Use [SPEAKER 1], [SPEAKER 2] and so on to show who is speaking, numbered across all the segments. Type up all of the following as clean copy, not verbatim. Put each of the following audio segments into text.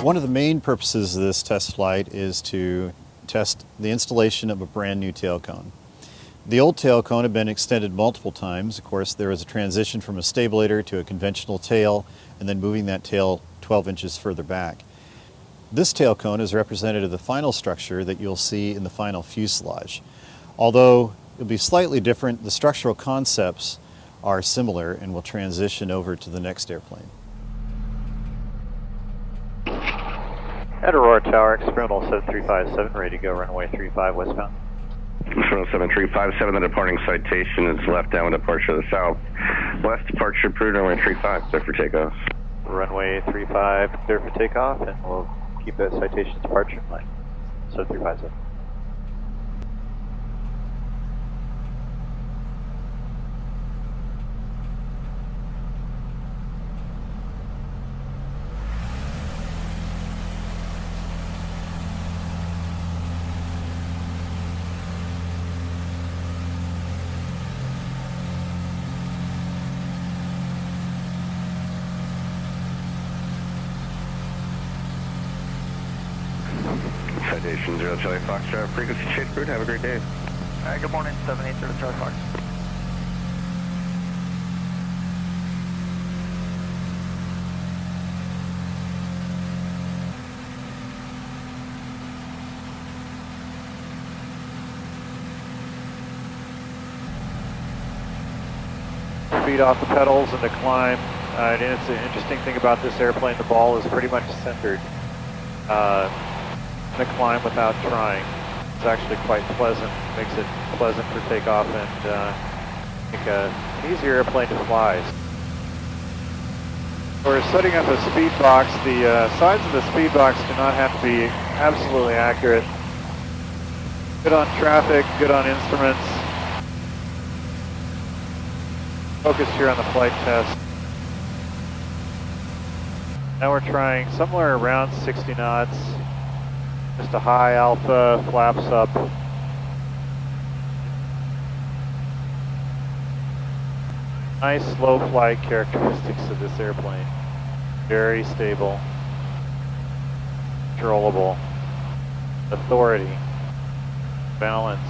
[SPEAKER 1] One of the main purposes of this test flight is to test the installation of a brand new tail cone. The old tail cone had been extended multiple times. Of course, there was a transition from a stabilator to a conventional tail, and then moving that tail 12 inches further back. This tail cone is representative of the final structure that you'll see in the final fuselage. Although it'll be slightly different, the structural concepts are similar and will transition over to the next airplane.
[SPEAKER 2] At Aurora Tower, experimental 7357, ready to go runway 35 westbound.
[SPEAKER 3] Experimental 7357, the departing citation is left down departure to the south. West departure approved, runway 35, clear for takeoff.
[SPEAKER 2] Runway 35, clear for takeoff, and we'll keep that citation departure in mind. 7357.
[SPEAKER 3] Citation 0 Charlie Foxtrot, frequency change approved, have a great day.
[SPEAKER 4] Good morning, 780 Charlie Fox.
[SPEAKER 2] Feet off the pedals and to climb. And it's an interesting thing about this airplane, the ball is pretty much centered. To climb without trying. It's actually quite pleasant, makes it pleasant for takeoff and I think an easier airplane to fly. We're setting up a speed box. The sides of the speed box do not have to be absolutely accurate. Good on traffic, good on instruments. Focus here on the flight test. Now we're trying somewhere around 60 knots. Just a high alpha, flaps up. Nice low flight characteristics of this airplane. Very stable, controllable, authority, balanced.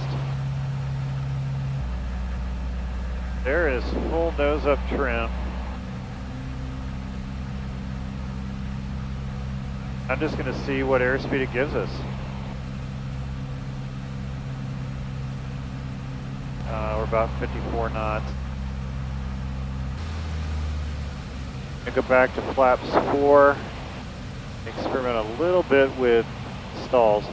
[SPEAKER 2] There is full nose up trim. I'm just going to see what airspeed it gives us. We're about 54 knots. I go back to flaps 4. Experiment a little bit with stalls.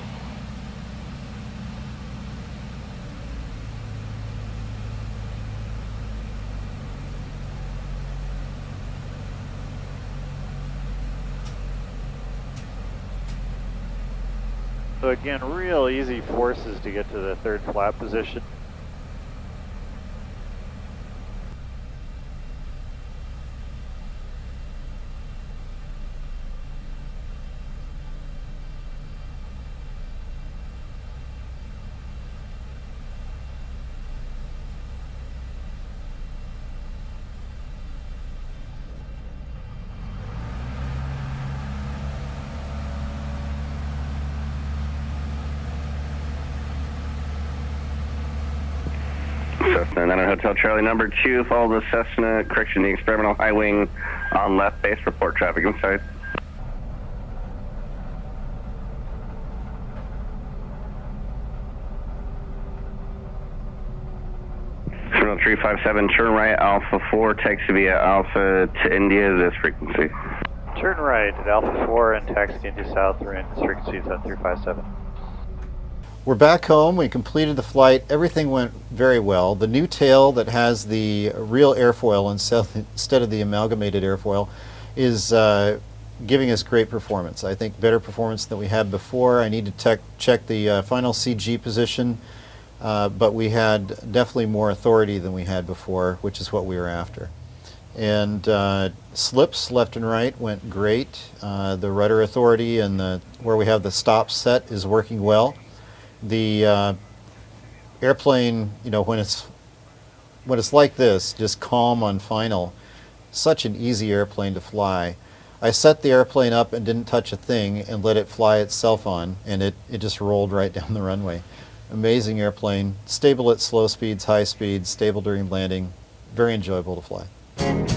[SPEAKER 2] So again, real easy forces to get to the third flap position.
[SPEAKER 3] Cessna 9 Hotel Charlie number 2, follow the Cessna, correction, the experimental high wing on left base, report traffic inside. Experimental 357, turn right, Alpha 4, taxi via Alpha to India, this frequency.
[SPEAKER 2] Turn right at Alpha 4 and taxi into south, we're in frequency 7357.
[SPEAKER 1] We're back home. We completed the flight. Everything went very well. The new tail that has the real airfoil instead of the amalgamated airfoil is giving us great performance. I think better performance than we had before. I need to check the final CG position, but we had definitely more authority than we had before, which is what we were after. And slips left and right went great. The rudder authority and where we have the stop set is working well. The airplane, you know, when it's like this, just calm on final, such an easy airplane to fly. I set the airplane up and didn't touch a thing and let it fly itself on, and it just rolled right down the runway. Amazing airplane, stable at slow speeds, high speeds, stable during landing, very enjoyable to fly.